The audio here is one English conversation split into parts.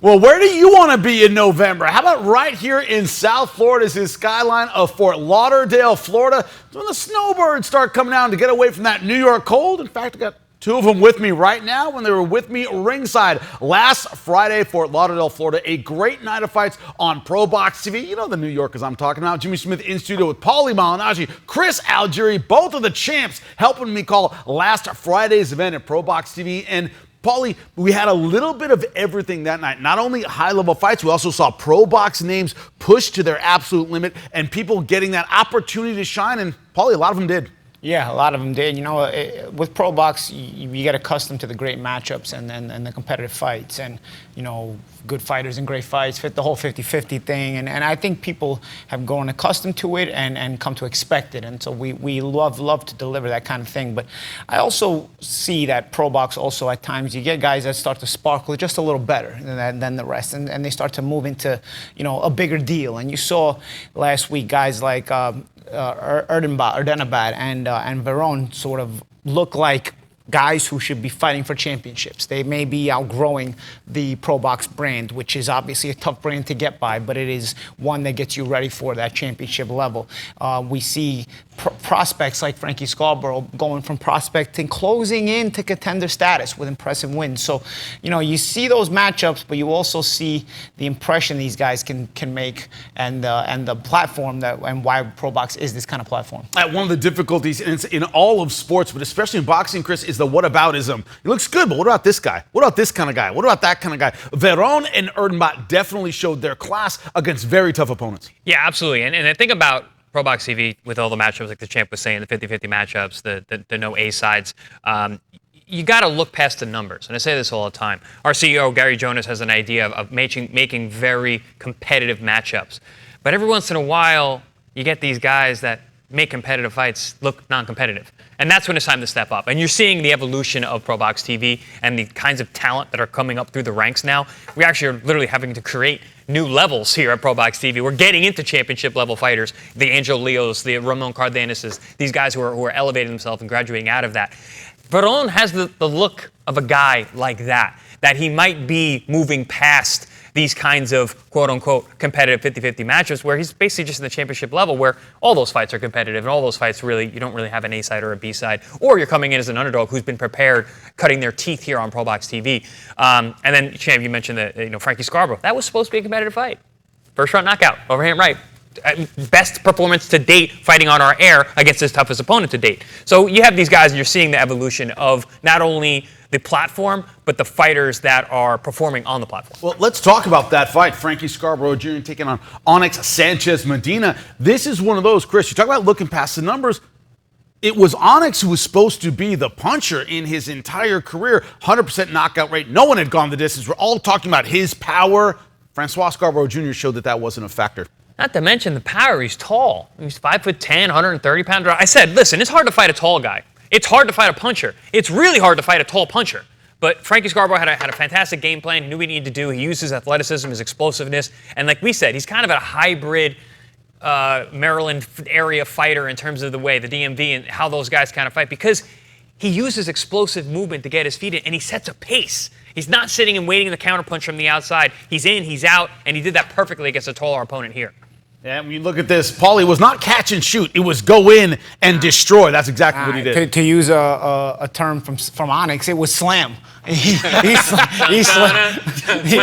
Well, where do you want to be in November? How about right here in South Florida? This is skyline of Fort Lauderdale, Florida. It's when the snowbirds start coming out to get away from that New York cold. In fact, I got two of them with me right now when they were with me ringside last Friday, Fort Lauderdale, Florida. A great night of fights on ProBox TV. You know the New Yorkers I'm talking about. Jimmy Smith in studio with Paulie Malignaggi, Chris Algieri, both of the champs helping me call last Friday's event at ProBox TV. And Paulie, we had a little bit of everything that night. Not only high-level fights, we also saw pro-box names pushed to their absolute limit and people getting that opportunity to shine. And Paulie, a lot of them did. Yeah, a lot of them did. You know, with ProBox, you get accustomed to the great matchups and the competitive fights and, you know, good fighters and great fights, fit the whole 50-50 thing. And I think people have grown accustomed to it and come to expect it. And so we love to deliver that kind of thing. But I also see that ProBox also at times you get guys that start to sparkle just a little better than the rest. And they start to move into, you know, a bigger deal. And you saw last week guys like Erdenebat and Veron sort of look like guys who should be fighting for championships. They may be outgrowing the ProBox brand, which is obviously a tough brand to get by, but it is one that gets you ready for that championship level. We see prospects like Frankie Scarboro going from prospect and closing into contender status with impressive wins. So, you know, you see those matchups, but you also see the impression these guys can make and the platform and why ProBox is this kind of platform. One of the difficulties in all of sports, but especially in boxing, Chris, is the whataboutism. He looks good, but what about this guy? What about this kind of guy? What about that kind of guy? Veron and Erdenebat definitely showed their class against very tough opponents. Yeah, absolutely. And I think about ProBox TV with all the matchups, like the champ was saying, the 50-50 matchups, the no A sides. You got to look past the numbers. And I say this all the time. Our CEO, Gary Jonas, has an idea of making very competitive matchups. But every once in a while, you get these guys that make competitive fights look non-competitive. And that's when it's time to step up. And you're seeing the evolution of ProBox TV and the kinds of talent that are coming up through the ranks now. We actually are literally having to create new levels here at ProBox TV. We're getting into championship level fighters, the Angel Leos, the Ramon Cardenases, these guys who are elevating themselves and graduating out of that. Veron has the look of a guy like that he might be moving past these kinds of quote-unquote competitive 50-50 matchups where he's basically just in the championship level where all those fights are competitive and all those fights really, you don't really have an A side or a B side, or you're coming in as an underdog who's been prepared, cutting their teeth here on ProBox TV. And then, Champ, you mentioned that, Frankie Scarboro. That was supposed to be a competitive fight. First round knockout, overhand right. Best performance to date fighting on our air against his toughest opponent to date. So you have these guys and you're seeing the evolution of not only the platform, but the fighters that are performing on the platform. Well, let's talk about that fight. Frankie Scarboro Jr. taking on Onyx Sanchez-Medina. This is one of those, Chris, you talk about looking past the numbers. It was Onyx who was supposed to be the puncher in his entire career. 100% knockout rate. No one had gone the distance. We're all talking about his power. Francois Scarboro Jr. showed that wasn't a factor. Not to mention the power. He's tall. He's 5'10", 130 pounds. I said, listen, it's hard to fight a tall guy. It's hard to fight a puncher. It's really hard to fight a tall puncher. But Frankie Scarboro had a fantastic game plan. He knew what he needed to do. He used his athleticism, his explosiveness. And like we said, he's kind of a hybrid Maryland area fighter in terms of the way, the DMV, and how those guys kind of fight. Because he uses explosive movement to get his feet in, and he sets a pace. He's not sitting and waiting the counterpunch from the outside. He's in, he's out, and he did that perfectly against a taller opponent here. Yeah, when you look at this, Paulie, was not catch and shoot. It was go in and destroy. That's exactly what he did. To use a term from Onyx, it was slam. We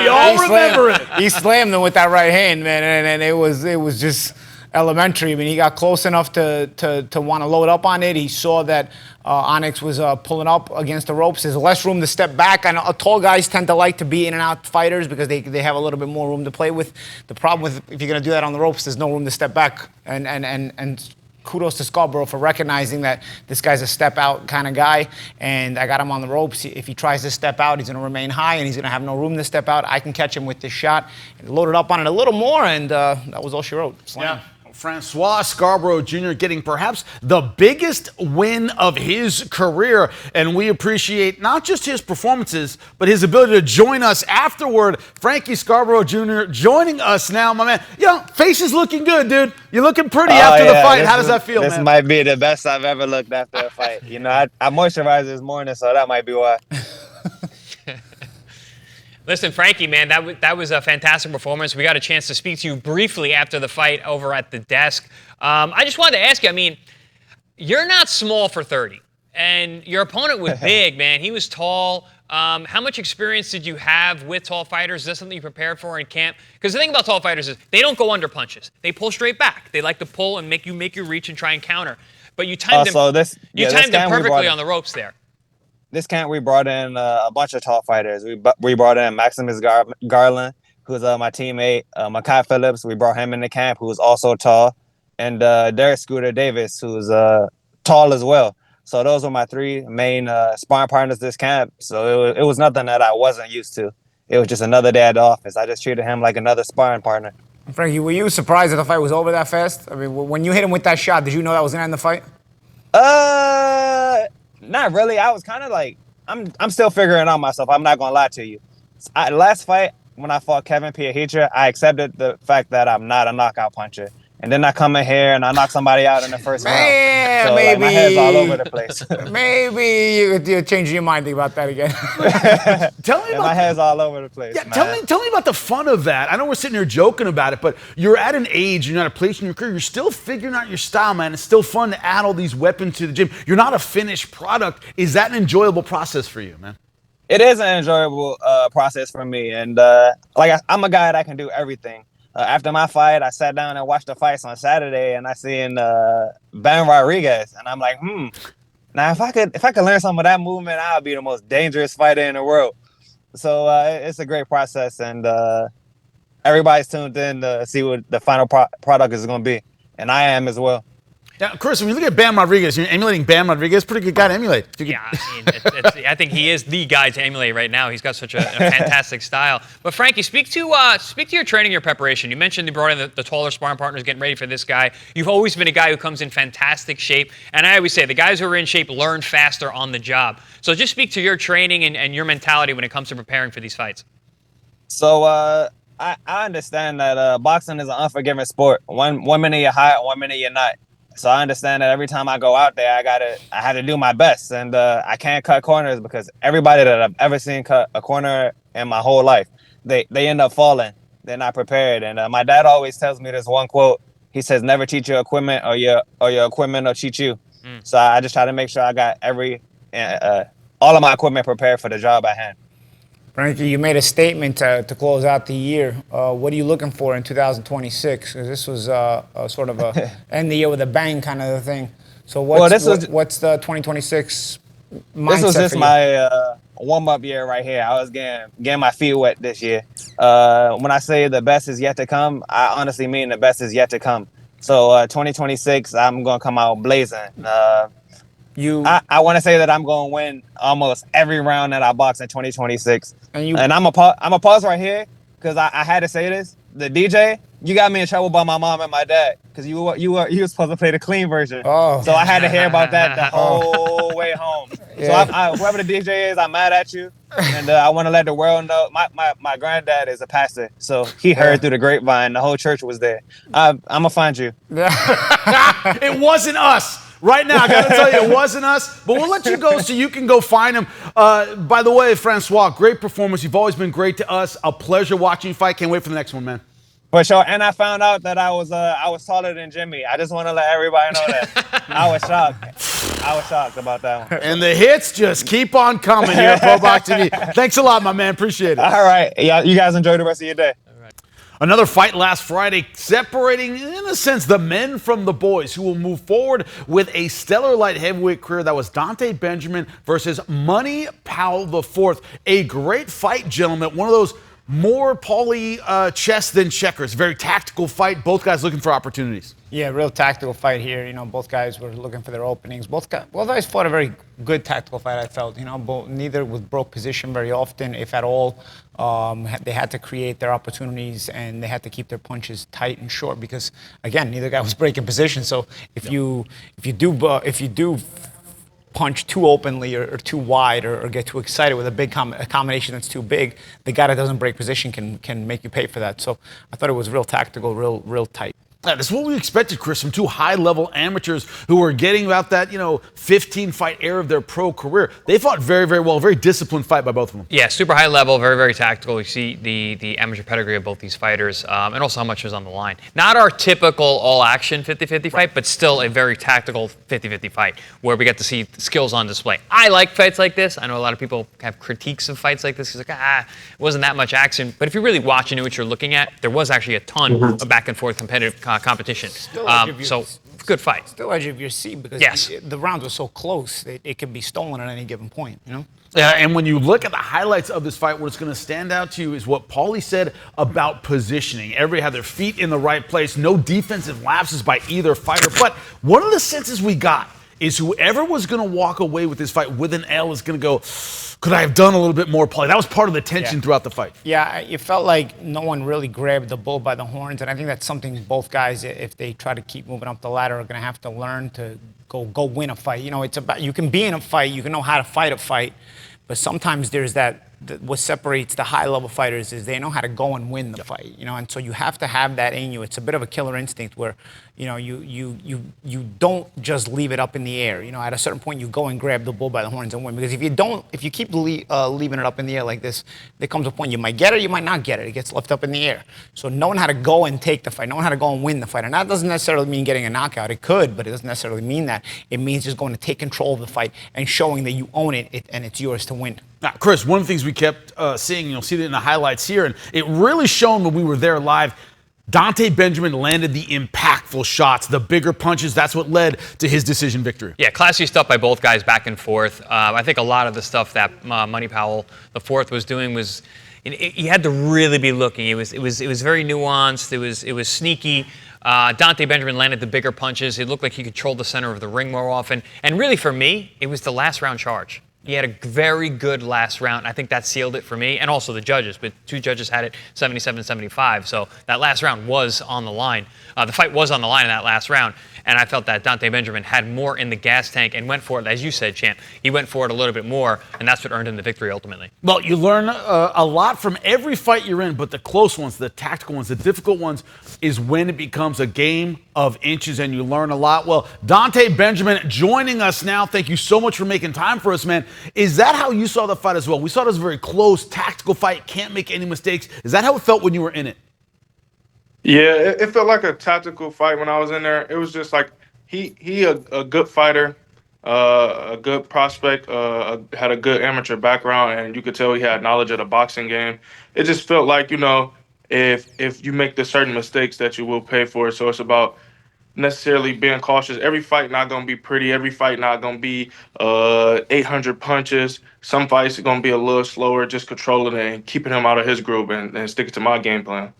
all remember it. He slammed them with that right hand, man, and it was just elementary. I mean, he got close enough to want to load up on it. He saw that Onyx was pulling up against the ropes. There's less room to step back. I know tall guys tend to like to be in and out fighters because they have a little bit more room to play with. The problem with if you're going to do that on the ropes, there's no room to step back. And kudos to Scarboro for recognizing that this guy's a step out kind of guy, and I got him on the ropes. If he tries to step out, he's going to remain high, and he's going to have no room to step out. I can catch him with this shot. And loaded up on it a little more, and that was all she wrote. Slam. Yeah. Francois Scarboro Jr. getting perhaps the biggest win of his career. And we appreciate not just his performances, but his ability to join us afterward. Frankie Scarboro Jr. joining us now, my man. Face is looking good, dude. You're looking pretty after the fight. How does that feel, man? This might be the best I've ever looked after a fight. I moisturized this morning, so that might be why. Listen, Frankie, man, that was a fantastic performance. We got a chance to speak to you briefly after the fight over at the desk. I just wanted to ask you, I mean, you're not small for 30, and your opponent was big, man. He was tall. How much experience did you have with tall fighters? Is that something you prepared for in camp? Because the thing about tall fighters is they don't go under punches. They pull straight back. They like to pull and make you reach and try and counter. But you timed him perfectly on the ropes there. This camp, we brought in a bunch of tall fighters. We brought in Maximus Garland, who's my teammate. Makai Phillips, we brought him in the camp, who's also tall. And Derek Scooter Davis, who's tall as well. So those were my 3 main sparring partners this camp. So it was nothing that I wasn't used to. It was just another day at the office. I just treated him like another sparring partner. Frankie, were you surprised that the fight was over that fast? I mean, when you hit him with that shot, did you know that was going to end the fight? Not really. I was kind of like, I'm still figuring out myself. I'm not going to lie to you. Last fight, when I fought Kevin Piahitra, I accepted the fact that I'm not a knockout puncher. And then I come in here and I knock somebody out in the first round. So maybe, like, my head's all over the place. Maybe you're changing your mind about that again. Tell me about my head's all over the place. Yeah, man. tell me about the fun of that. I know we're sitting here joking about it, but you're at an age, you're at a place in your career, you're still figuring out your style, man. It's still fun to add all these weapons to the gym. You're not a finished product. Is that an enjoyable process for you, man? It is an enjoyable process for me. And I'm a guy that can do everything. After my fight, I sat down and watched the fights on Saturday, and I seen Ben Rodriguez, and I'm like, now if I could learn some of that movement, I would be the most dangerous fighter in the world. So it's a great process, and everybody's tuned in to see what the final product is going to be, and I am as well. Now, Chris, when you look at Bam Rodriguez, you're emulating Bam Rodriguez, pretty good guy to emulate. Yeah, I mean, I think he is the guy to emulate right now. He's got such a fantastic style. But Frankie, speak to your training, your preparation. You mentioned you brought in the taller sparring partners, getting ready for this guy. You've always been a guy who comes in fantastic shape, and I always say the guys who are in shape learn faster on the job. So just speak to your training and your mentality when it comes to preparing for these fights. So I understand that boxing is an unforgiving sport. One minute you're hot, 1 minute you're not. So I understand that every time I go out there, I had to do my best, and I can't cut corners because everybody that I've ever seen cut a corner in my whole life, they end up falling. They're not prepared. And my dad always tells me this one quote. He says, "Never cheat your equipment, or your equipment will cheat you." So I just try to make sure I got all of my equipment prepared for the job at hand. Frankie, you made a statement to close out the year. What are you looking for in 2026? Because this was sort of a end the year with a bang kind of thing. So what's the 2026 mindset? This was just my warm-up year right here. I was getting my feet wet this year. When I say the best is yet to come, I honestly mean the best is yet to come. So 2026, I'm going to come out blazing. I want to say that I'm going to win almost every round that I box in 2026. And I'm a pause right here because I had to say this. The DJ, you got me in trouble by my mom and my dad because you were supposed to play the clean version. Oh. So I had to hear about that the whole way home. Yeah. So whoever the DJ is, I'm mad at you. And I want to let the world know. My granddad is a pastor, so he heard through the grapevine. The whole church was there. I'm going to find you. It wasn't us. Right now, I got to tell you, it wasn't us, but we'll let you go so you can go find him. By the way, Francois, great performance. You've always been great to us. A pleasure watching you fight. Can't wait for the next one, man. For sure. And I found out that I was taller than Jimmy. I just want to let everybody know that. I was shocked about that one. And the hits just keep on coming here at ProBox TV. Thanks a lot, my man. Appreciate it. All right. Yeah, you guys enjoy the rest of your day. Another fight last Friday, separating, in a sense, the men from the boys who will move forward with a stellar light heavyweight career. That was Dante Benjamin versus Money Powell IV. A great fight, gentlemen. One of those more Paulie chess than checkers. Very tactical fight. Both guys looking for opportunities. Yeah, real tactical fight here. You know, both guys were looking for their openings. Both guys fought a very good tactical fight, I felt. You know, neither with broke position very often, if at all. They had to create their opportunities and they had to keep their punches tight and short because, again, neither guy was breaking position. So if you do punch too openly or too wide or get too excited with a big combination that's too big, the guy that doesn't break position can make you pay for that. So I thought it was real tactical, real tight. That's what we expected, Chris, from two high-level amateurs who were getting about that, 15-fight era of their pro career. They fought very, very well. Very disciplined fight by both of them. Yeah, super high level, very, very tactical. You see the amateur pedigree of both these fighters, and also how much was on the line. Not our typical all-action 50-50 fight, but still a very tactical 50-50 fight where we get to see skills on display. I like fights like this. I know a lot of people have critiques of fights like this. It's like, it wasn't that much action. But if you really watch and know what you're looking at, there was actually a ton of back-and-forth competitive competition. So good fight. Still edge of your seat because the rounds were so close. It can be stolen at any given point, Yeah, and when you look at the highlights of this fight, what's going to stand out to you is what Paulie said about positioning. Everybody had their feet in the right place, no defensive lapses by either fighter. But one of the senses we got is whoever was going to walk away with this fight with an L is going to go, could I have done a little bit more, Paulie? That was part of the tension throughout the fight. Yeah, it felt like no one really grabbed the bull by the horns, and I think that's something both guys, if they try to keep moving up the ladder, are going to have to learn to go win a fight. It's about, you can be in a fight, you can know how to fight a fight, but sometimes there's what separates the high-level fighters is they know how to go and win the fight, and so you have to have that in you. It's a bit of a killer instinct where, you don't just leave it up in the air. At a certain point, you go and grab the bull by the horns and win. Because if you keep leaving it up in the air like this, there comes a point you might get it, you might not get it. It gets left up in the air. So knowing how to go and take the fight, knowing how to go and win the fight, and that doesn't necessarily mean getting a knockout. It could, but it doesn't necessarily mean that. It means just going to take control of the fight and showing that you own it and it's yours to win. Now, Chris, one of the things we kept seeing, you'll see it in the highlights here, and it really shone when we were there live. Dante Benjamin landed the impactful shots, the bigger punches. That's what led to his decision victory. Yeah, classy stuff by both guys back and forth. I think a lot of the stuff that Money Powell IV was doing was, you had to really be looking. It was very nuanced. It was sneaky. Dante Benjamin landed the bigger punches. It looked like he controlled the center of the ring more often. And really, for me, it was the last round charge. He had a very good last round. I think that sealed it for me, and also the judges. But two judges had it 77-75, so that last round was on the line. The fight was on the line in that last round, and I felt that Dante Benjamin had more in the gas tank and went for it, as you said, Champ. He went for it a little bit more, and that's what earned him the victory ultimately. Well, you learn a lot from every fight you're in, but the close ones, the tactical ones, the difficult ones is when it becomes a game of inches, and you learn a lot. Well, Dante Benjamin joining us now. Thank you so much for making time for us, man. Is that how you saw the fight as well? We saw it as a very close, tactical fight, can't make any mistakes. Is that how it felt when you were in it? Yeah, it felt like a tactical fight when I was in there. It was just like he a good fighter, a good prospect, had a good amateur background, and you could tell he had knowledge of the boxing game. It just felt like, if you make the certain mistakes that you will pay for it. So it's about necessarily being cautious. Every fight not going to be pretty. Every fight not going to be 800 punches. Some fights are going to be a little slower, just controlling it and keeping him out of his groove and sticking to my game plan.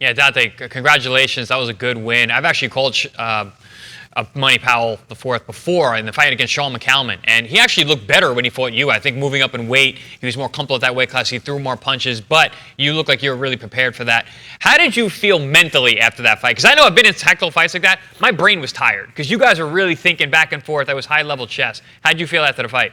Yeah, Dante, congratulations. That was a good win. I've actually called Money Powell IV before in the fight against Sean McCalman, and he actually looked better when he fought you. I think moving up in weight, he was more comfortable at that weight class. He threw more punches, but you look like you were really prepared for that. How did you feel mentally after that fight? Because I know I've been in tactical fights like that. My brain was tired because you guys were really thinking back and forth. That was high-level chess. How did you feel after the fight?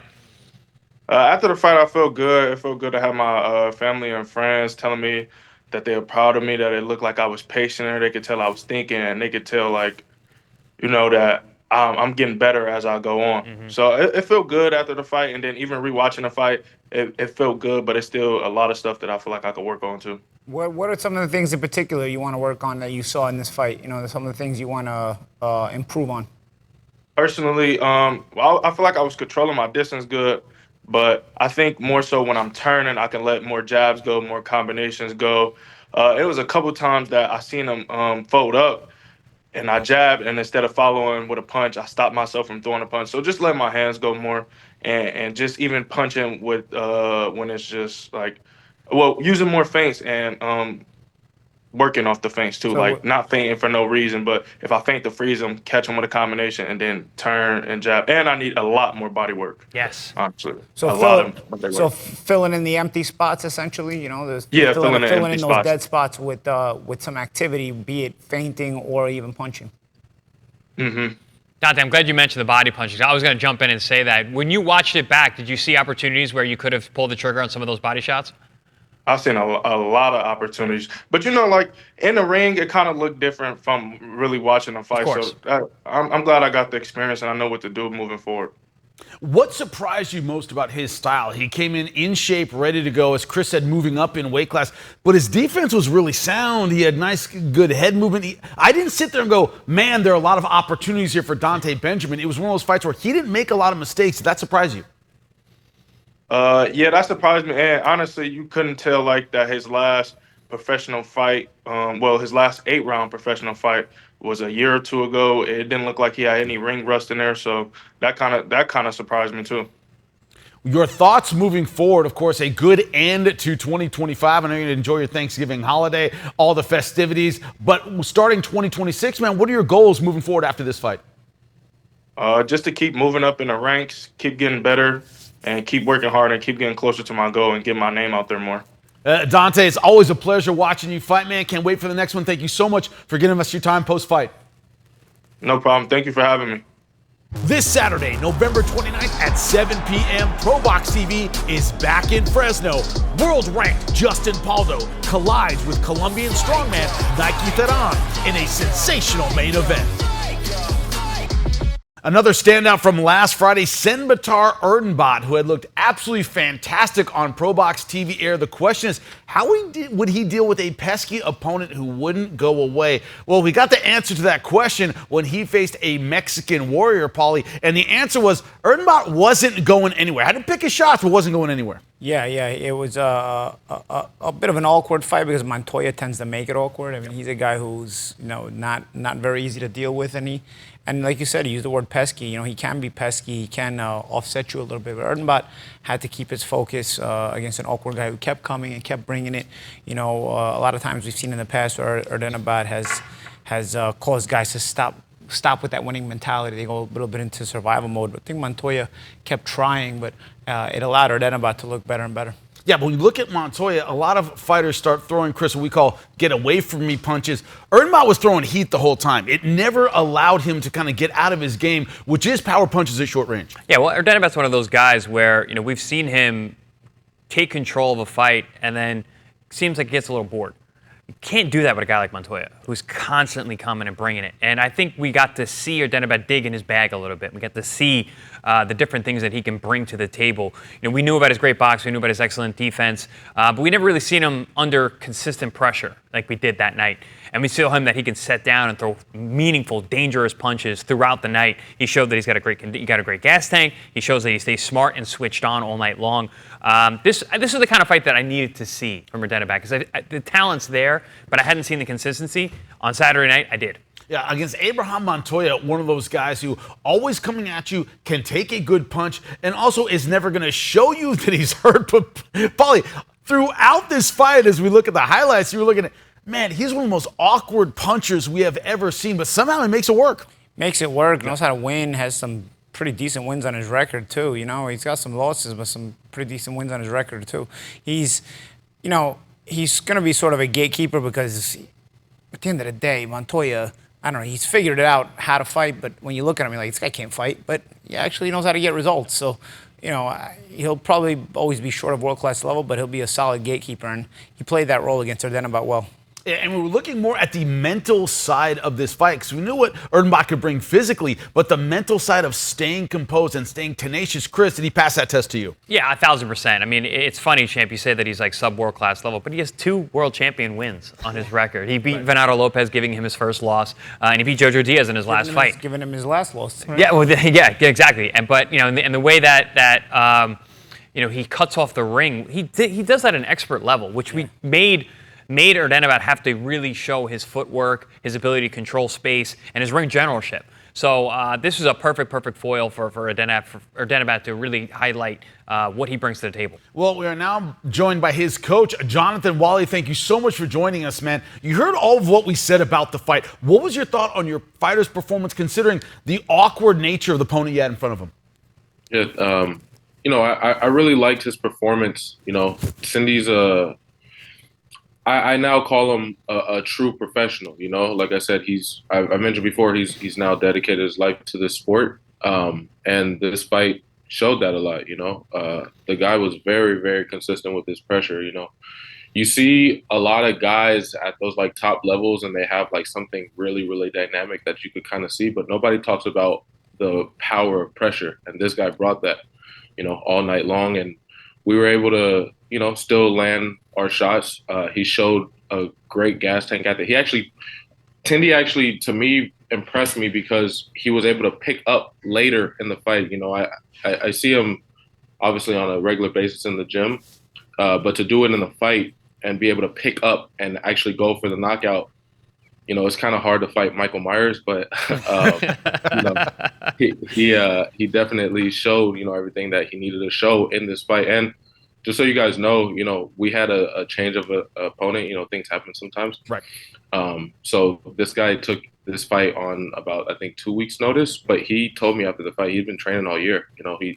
After the fight, I felt good. It felt good to have my family and friends telling me that they were proud of me, that it looked like I was patient, and they could tell I was thinking, and they could tell, that I'm getting better as I go on. Mm-hmm. So it felt good after the fight, and then even rewatching the fight, it felt good, but it's still a lot of stuff that I feel like I could work on too. What are some of the things in particular you want to work on that you saw in this fight? Some of the things you want to improve on? Personally, I feel like I was controlling my distance good, but I think more so when I'm turning, I can let more jabs go, more combinations go. It was a couple times that I seen him fold up, and I jabbed, and instead of following with a punch, I stopped myself from throwing a punch. So just let my hands go more, and just even punching with when it's just using more feints and working off the feints too, so, not feinting for no reason, but if I feint to freeze them, catch them with a combination, and then turn and jab. And I need a lot more body work. Yes. Honestly. So filling in the empty spots, essentially, filling in those dead spots with some activity, be it feinting or even punching. Mm-hmm. Dante, I'm glad you mentioned the body punches. I was going to jump in and say that. When you watched it back, did you see opportunities where you could have pulled the trigger on some of those body shots? I've seen a lot of opportunities, but like in the ring, it kind of looked different from really watching the Of fight. course. So I'm glad I got the experience and I know what to do moving forward. What surprised you most about his style? He came in shape, ready to go, as Chris said, moving up in weight class. But his defense was really sound. He had nice, good head movement. I didn't sit there and go, man, there are a lot of opportunities here for Dante Benjamin. It was one of those fights where he didn't make a lot of mistakes. Did that surprise you? Yeah, that surprised me. And honestly, you couldn't tell like that his last professional fight, his last 8-round professional fight was a year or two ago. It didn't look like he had any ring rust in there, so that kind of surprised me too. Your thoughts moving forward, of course, a good end to 2025. I know you're going to enjoy your Thanksgiving holiday, all the festivities. But starting 2026, man, what are your goals moving forward after this fight? Just to keep moving up in the ranks, keep getting better, and keep working hard and keep getting closer to my goal and get my name out there more. Dante, it's always a pleasure watching you fight, man. Can't wait for the next one. Thank you so much for giving us your time post-fight. No problem. Thank you for having me. This Saturday, November 29th at 7 p.m., ProBox TV is back in Fresno. World-ranked Justin Paldo collides with Colombian strongman Nike Theron in a sensational main event. Another standout from last Friday, Senbatar Erdenebat, who had looked absolutely fantastic on ProBox TV air. The question is, how would he deal with a pesky opponent who wouldn't go away? Well, we got the answer to that question when he faced a Mexican warrior, Paulie, and the answer was Erdenebat wasn't going anywhere. Had to pick his shots, but wasn't going anywhere. Yeah, it was a bit of an awkward fight because Montoya tends to make it awkward. I mean, he's a guy who's not very easy to deal with, and like you said, he used the word pesky. He can be pesky. He can offset you a little bit. But Erdenebat had to keep his focus against an awkward guy who kept coming and kept bringing it. A lot of times we've seen in the past where Erdenebat has caused guys to stop with that winning mentality. They go a little bit into survival mode. But I think Montoya kept trying, but it allowed Erdenebat to look better and better. Yeah, but when you look at Montoya, a lot of fighters start throwing, Chris, what we call get away from me punches. Erdenebat was throwing heat the whole time. It never allowed him to kind of get out of his game, which is power punches at short range. Yeah, well, Erdenebat's one of those guys where, we've seen him take control of a fight and then seems like he gets a little bored. You can't do that with a guy like Montoya, who's constantly coming and bringing it. And I think we got to see Erdenebat dig in his bag a little bit. We got to see the different things that he can bring to the table. We knew about his great boxing, we knew about his excellent defense, but we never really seen him under consistent pressure like we did that night. And we saw him that he can set down and throw meaningful, dangerous punches throughout the night. He showed that he got a great gas tank. He shows that he stays smart and switched on all night long. This is the kind of fight that I needed to see from Erdenebat because the talent's there, but I hadn't seen the consistency. On Saturday night, I did. Yeah, against Abraham Montoya, one of those guys who always coming at you, can take a good punch, and also is never going to show you that he's hurt. But, Paulie, throughout this fight, as we look at the highlights, you were looking at, man, he's one of the most awkward punchers we have ever seen, but somehow he makes it work. Makes it work, knows how to win, has some pretty decent wins on his record, too. He's got some losses, but some pretty decent wins on his record, too. He's going to be sort of a gatekeeper because at the end of the day, Montoya, I don't know, he's figured it out how to fight, but when you look at him, you're like, this guy can't fight, but he actually knows how to get results. So, he'll probably always be short of world-class level, but he'll be a solid gatekeeper, and he played that role against Erdenebat well. And we were looking more at the mental side of this fight because we knew what Erdenebat could bring physically, but the mental side of staying composed and staying tenacious. Chris, did he pass that test to you? Yeah, 1,000%. I mean, it's funny, Champ, you say that he's like sub-world class level, but he has 2 world champion wins on his record. He beat Venado Lopez, giving him his first loss, and he beat Jojo Diaz in his last fight. Giving him his last loss. Right? Yeah, well, yeah, exactly. But and the way that he cuts off the ring, he does that at an expert level, which we made Erdenebat have to really show his footwork, his ability to control space, and his ring generalship. So this is a perfect foil for Erdenebat to really highlight what he brings to the table. Well, we are now joined by his coach, Jonathan Wally. Thank you so much for joining us, man. You heard all of what we said about the fight. What was your thought on your fighter's performance, considering the awkward nature of the opponent you had in front of him? Yeah, I really liked his performance. Cindy's I now call him a true professional. Like I said, I mentioned before, he's now dedicated his life to this sport. And this fight showed that a lot. The guy was very, very consistent with his pressure. you see a lot of guys at those like top levels, and they have like something really, really dynamic that you could kind of see, but nobody talks about the power of pressure. And this guy brought that, all night long, and we were able to, still land our shots. He showed a great gas tank at the. Tindy actually, to me, impressed me because he was able to pick up later in the fight. I see him obviously on a regular basis in the gym, but to do it in the fight and be able to pick up and actually go for the knockout, it's kind of hard to fight Michael Myers, but he definitely showed everything that he needed to show in this fight. And just so you guys know, we had a change of a opponent. Things happen sometimes. Right. So this guy took this fight on about, I think, 2 weeks notice, but he told me after the fight he'd been training all year.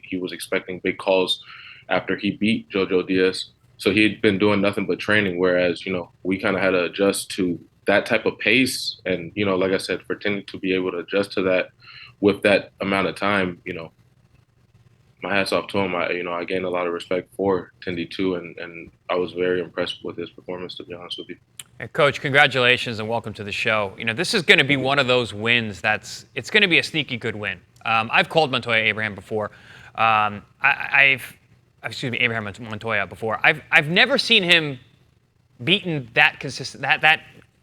He was expecting big calls after he beat Jojo Diaz. So he'd been doing nothing but training, whereas, we kind of had to adjust to that type of pace. And, like I said, for Tindy to be able to adjust to that with that amount of time, my hat's off to him. I gained a lot of respect for Tindy too, and I was very impressed with his performance, to be honest with you. Hey, Coach, congratulations and welcome to the show. This is going to be one of those wins it's going to be a sneaky good win. I've called Montoya Abraham before. Abraham Montoya before. I've never seen him beaten that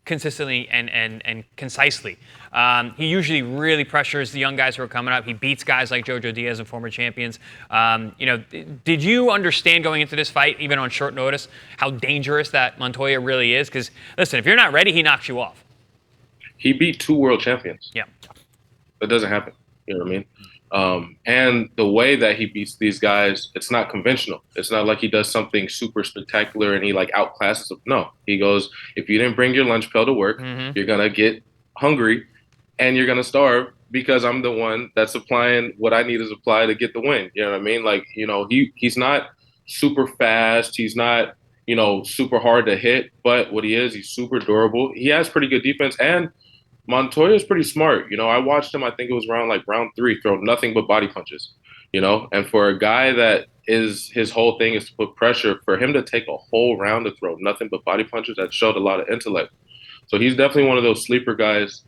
consistently and concisely. He usually really pressures the young guys who are coming up. He beats guys like Jojo Diaz and former champions. Did you understand going into this fight, even on short notice, how dangerous that Montoya really is? Because, listen, if you're not ready, he knocks you off. He beat 2 world champions. Yeah. That doesn't happen. You know what I mean? And the way that he beats these guys, it's not conventional. It's not like he does something super spectacular and he like outclasses them. No, he goes, if you didn't bring your lunch pail to work, you're going to get hungry and you're going to starve because I'm the one that's supplying what I need to supply to get the win. You know what I mean? Like, he's not super fast. He's not, super hard to hit, but what he is, he's super durable. He has pretty good defense, and Montoya's pretty smart. I watched him, I think it was round 3, throw nothing but body punches, and for a guy that his whole thing is to put pressure, for him to take a whole round to throw nothing but body punches, that showed a lot of intellect. So he's definitely one of those sleeper guys,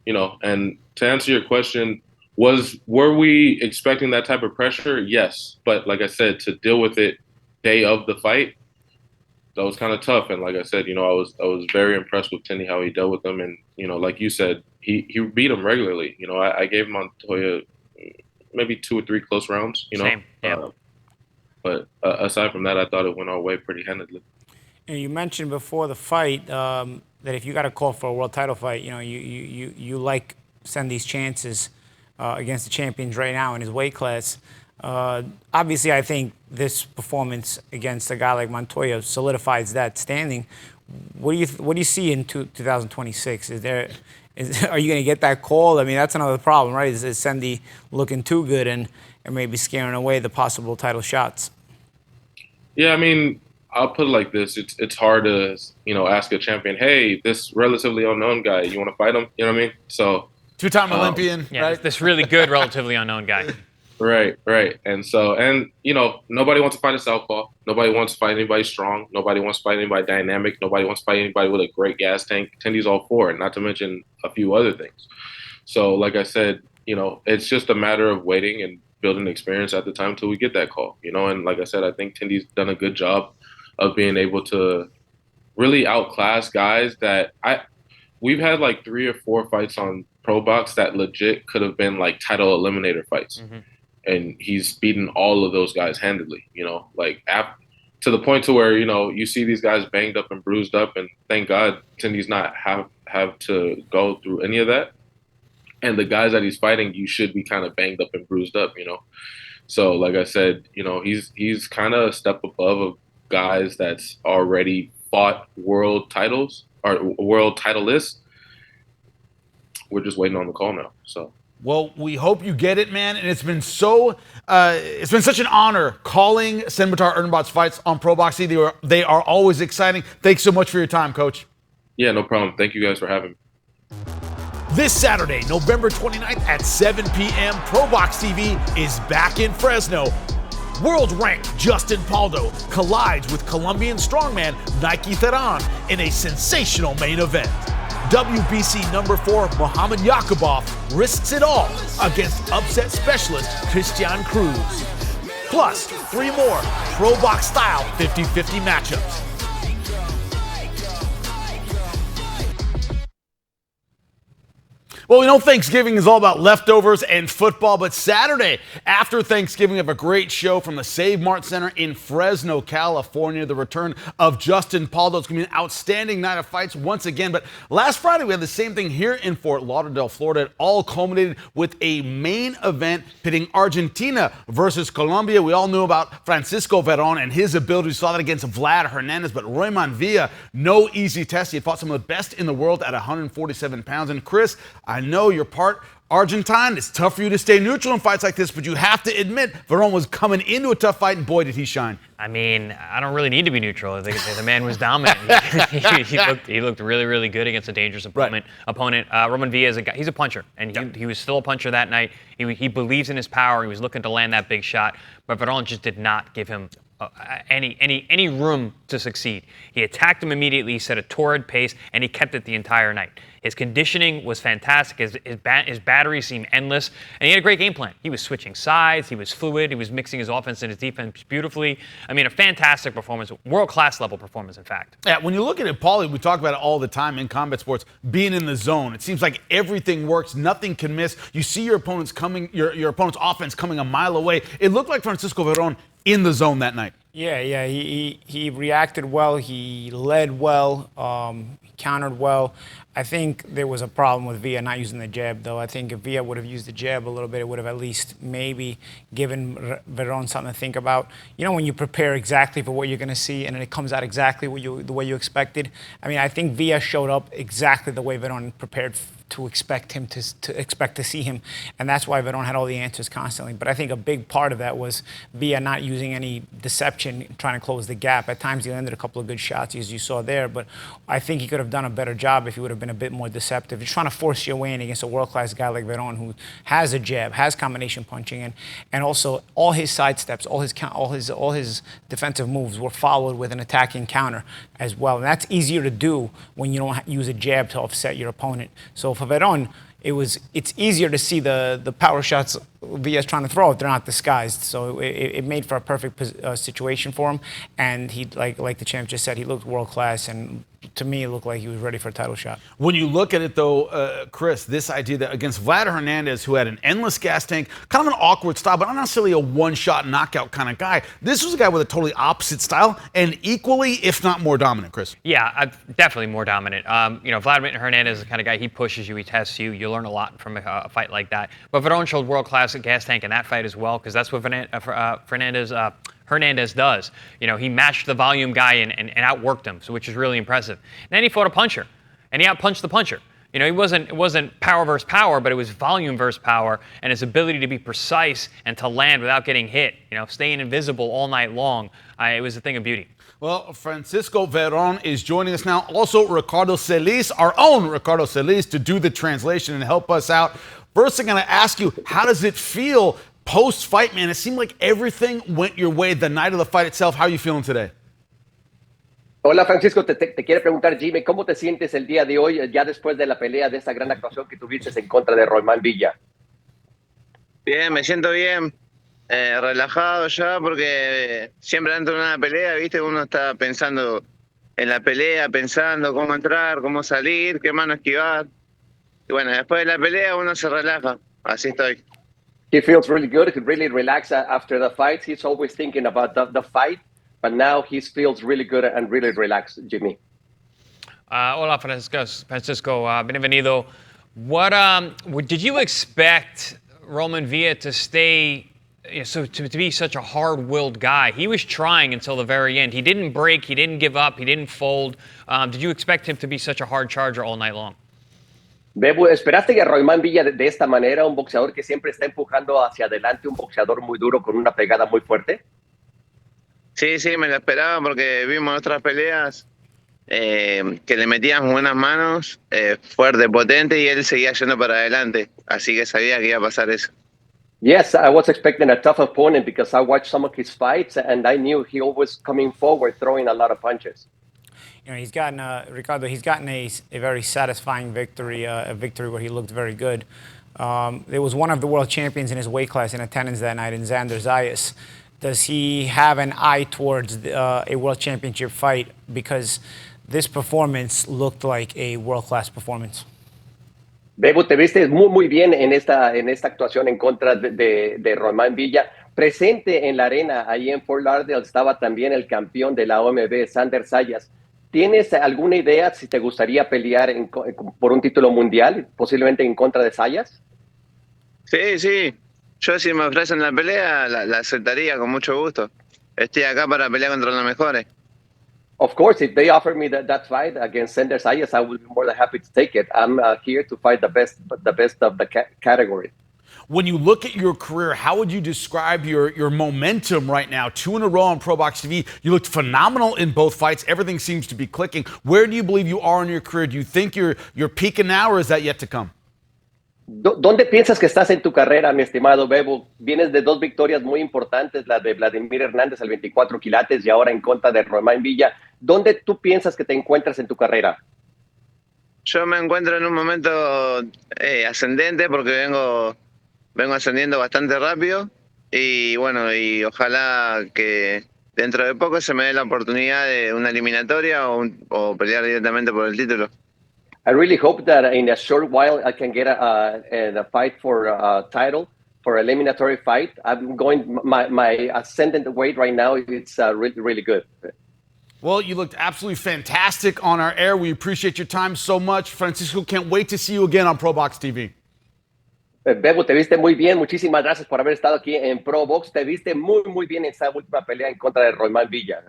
and to answer your question, were we expecting that type of pressure? Yes. But like I said, to deal with it day of the fight, that was kind of tough. And like I said, I was very impressed with Tindy, how he dealt with them. And, like you said, he beat him regularly. I gave Montoya maybe 2 or 3 close rounds, Same. Yeah. But aside from that, I thought it went our way pretty handedly. And you mentioned before the fight that if you got a call for a world title fight, you like send these chances against the champions right now in his weight class. Obviously, I think this performance against a guy like Montoya solidifies that standing. What do you see in 2026? Are you going to get that call? I mean, that's another problem, right? Is Sendy looking too good and maybe scaring away the possible title shots? Yeah, I mean, I'll put it like this: it's hard to ask a champion, hey, this relatively unknown guy, you want to fight him? You know what I mean? So 2-time Olympian, Yeah, right? this really good, relatively unknown guy. Right. And so, nobody wants to fight a southpaw. Nobody wants to fight anybody strong. Nobody wants to fight anybody dynamic. Nobody wants to fight anybody with a great gas tank. Tindy's all for it, not to mention a few other things. So, like I said, it's just a matter of waiting and building experience at the time till we get that call, And like I said, I think Tindy's done a good job of being able to really outclass guys that we've had like 3 or 4 fights on ProBox that legit could have been like title eliminator fights. Mm-hmm. And he's beaten all of those guys handedly, to the point to where, you see these guys banged up and bruised up, and thank God Tindy's not have to go through any of that. And the guys that he's fighting, you should be kind of banged up and bruised up, So like I said, he's kind of a step above of guys that's already fought world titles or world titleists. We're just waiting on the call now, so. Well, we hope you get it, man. And it's been such an honor calling Senbatar Erdenebat's fights on ProBox TV. They are always exciting. Thanks so much for your time, Coach. Yeah, no problem. Thank you guys for having me. This Saturday, November 29th at 7 p.m., ProBox TV is back in Fresno. World-ranked Justin Paldo collides with Colombian strongman Nike Veron in a sensational main event. WBC number 4 Muhammad Yakubov risks it all against upset specialist Christian Cruz. Plus, 3 more ProBox style 50-50 matchups. Well, we know Thanksgiving is all about leftovers and football, but Saturday after Thanksgiving, we have a great show from the Save Mart Center in Fresno, California. The return of Justin Paldo. It's going to be an outstanding night of fights once again. But last Friday, we had the same thing here in Fort Lauderdale, Florida. It all culminated with a main event pitting Argentina versus Colombia. We all knew about Francisco Veron and his ability. We saw that against Vlad Hernandez, but Royman Villa, no easy test. He had fought some of the best in the world at 147 pounds. And Chris, I know you're part Argentine. It's tough for you to stay neutral in fights like this, but you have to admit Veron was coming into a tough fight, and boy, did he shine. I mean, I don't really need to be neutral. The man was dominant. he looked really, really good against a dangerous opponent. Roman Villa is a guy. He's a puncher, and he was still a puncher that night. He believes in his power. He was looking to land that big shot, but Veron just did not give him any room to succeed. He attacked him immediately, set a torrid pace, and he kept it the entire night. His conditioning was fantastic. His battery seemed endless, and he had a great game plan. He was switching sides. He was fluid. He was mixing his offense and his defense beautifully. I mean, a fantastic performance, world-class level performance, in fact. Yeah, when you look at it, Paulie, we talk about it all the time in combat sports, being in the zone. It seems like everything works. Nothing can miss. You see your opponent's offense coming a mile away. It looked like Francisco Veron in the zone that night. Yeah, he reacted well. He led well. He countered well. I think there was a problem with Villa not using the jab, though. I think if Villa would have used the jab a little bit, it would have at least maybe given Veron something to think about. You know, when you prepare exactly for what you're going to see and then it comes out exactly the way you expected. I mean, I think Villa showed up exactly the way Veron prepared to expect him to expect to see him, and that's why Veron had all the answers constantly. But I think a big part of that was Villa not using any deception, trying to close the gap. At times he landed a couple of good shots, as you saw there, but I think he could have done a better job if he would have been a bit more deceptive. He's trying to force your way in against a world-class guy like Veron, who has a jab, has combination punching, and also all his sidesteps, all his defensive moves were followed with an attacking counter as well, and that's easier to do when you don't use a jab to offset your opponent. So for Veron, it's easier to see the power shots Villa's trying to throw if they're not disguised. So it made for a perfect situation for him. And he, like the champ just said, he looked world class, and to me, it looked like he was ready for a title shot. When you look at it, though, Chris, this idea that against Vlad Hernandez, who had an endless gas tank, kind of an awkward style, but not necessarily a one-shot knockout kind of guy, this was a guy with a totally opposite style and equally, if not more dominant, Chris. Yeah, definitely more dominant. Vladimir Hernandez is the kind of guy, he pushes you, he tests you. You learn a lot from a fight like that. But Veron showed world-class gas tank in that fight as well, because that's what Hernandez does. You know, he matched the volume guy and outworked him, which is really impressive. And then he fought a puncher, and he outpunched the puncher. You know, it wasn't power versus power, but it was volume versus power, and his ability to be precise and to land without getting hit, you know, staying invisible all night long. It was a thing of beauty. Well, Francisco Veron is joining us now. Also, Ricardo Celis, our own Ricardo Celis, to do the translation and help us out. First, I'm going to ask you, how does it feel post-fight, man? It seemed like everything went your way the night of the fight itself. How are you feeling today? Hola Francisco, te quiere preguntar Jimmy, ¿cómo te sientes el día de hoy, ya después de la pelea, de esa gran actuación que tuviste en contra de Royman Villa? Bien, me siento bien, relajado ya, porque siempre dentro de una pelea, viste, uno está pensando en la pelea, pensando cómo entrar, cómo salir, qué mano esquivar. Y bueno, después de la pelea uno se relaja, así estoy. He feels really good, he really relaxed after the fight. He's always thinking about the fight, but now he feels really good and really relaxed, Jimmy. Hola, Francisco. Bienvenido. What did you expect Roman Villa to stay, to be such a hard-willed guy? He was trying until the very end. He didn't break. He didn't give up. He didn't fold. Did you expect him to be such a hard charger all night long? Bebo, ¿esperaste que Royman Villa de esta manera, un boxeador que siempre está empujando hacia adelante, un boxeador muy duro con una pegada muy fuerte? Sí, me lo esperaba porque vimos otras peleas que le metían buenas manos, fuerte, potente, y él seguía yendo para adelante. Así que sabía que iba a pasar eso. Yes, I was expecting a tough opponent because I watched some of his fights and I knew he always coming forward, throwing a lot of punches. He's gotten Ricardo. He's gotten a very satisfying victory, a victory where he looked very good. There was one of the world champions in his weight class in attendance that night, in Xander Zayas. Does he have an eye towards a world championship fight? Because this performance looked like a world-class performance. Bebo, te viste muy bien en esta actuación en contra de Román Villa. Presente en la arena, ahí en Fort Lauderdale, estaba también el campeón de la OMB, Sander Zayas. ¿Tienes alguna idea si te gustaría pelear por un título mundial, posiblemente en contra de Zayas? Sí, sí. Yo si me ofrecen la pelea, la aceptaría con mucho gusto. Estoy acá para pelear contra los mejores. Of course, if they offer me that fight against Sander Zayas, I would be more than happy to take it. I'm here to fight the best of the category. When you look at your career, how would you describe your momentum right now? 2 in a row on ProBox TV. You looked phenomenal in both fights. Everything seems to be clicking. Where do you believe you are in your career? Do you think you're peaking now, or is that yet to come? ¿Dónde piensas que estás en tu carrera, mi estimado Bebo? Vienes de 2 victorias muy importantes, la de Vladimir Hernández al 24 quilates y ahora en contra de Román Villa. ¿Dónde tú piensas que te encuentras en tu carrera? Yo me encuentro en un momento ascendente porque vengo ascendiendo bastante rápido y bueno, y ojalá que dentro de poco se me dé la oportunidad de una eliminatoria o pelear directamente por el título. I really hope that in a short while I can get a fight for a title, for an eliminatory fight. I'm going, my ascendant weight right now, it's really, really good. Well, you looked absolutely fantastic on our air. We appreciate your time so much. Francisco, can't wait to see you again on ProBox TV. Bebo, te viste muy bien. Muchísimas gracias por haber estado aquí en ProBox. Te viste muy, muy bien en esta última pelea en contra de Román Villa.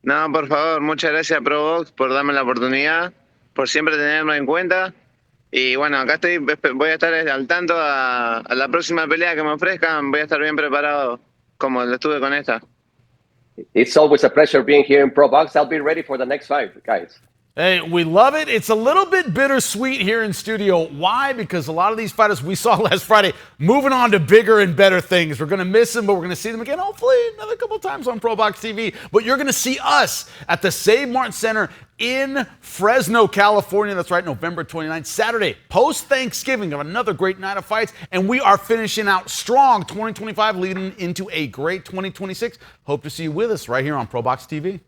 No, por favor, muchas gracias ProBox por darme la oportunidad, por siempre tenerme en cuenta. Y bueno, acá voy a estar al tanto a la próxima pelea que me ofrezcan. Voy a estar bien preparado como lo estuve con esta. It's always a pleasure being here in ProBox. I'll be ready for the next fight, guys. Hey, we love it. It's a little bit bittersweet here in studio. Why? Because a lot of these fighters we saw last Friday moving on to bigger and better things. We're going to miss them, but we're going to see them again, hopefully another couple times on ProBox TV. But you're going to see us at the Save Martin Center in Fresno, California. That's right, November 29th, Saturday, post-Thanksgiving of another great night of fights. And we are finishing out strong 2025, leading into a great 2026. Hope to see you with us right here on ProBox TV.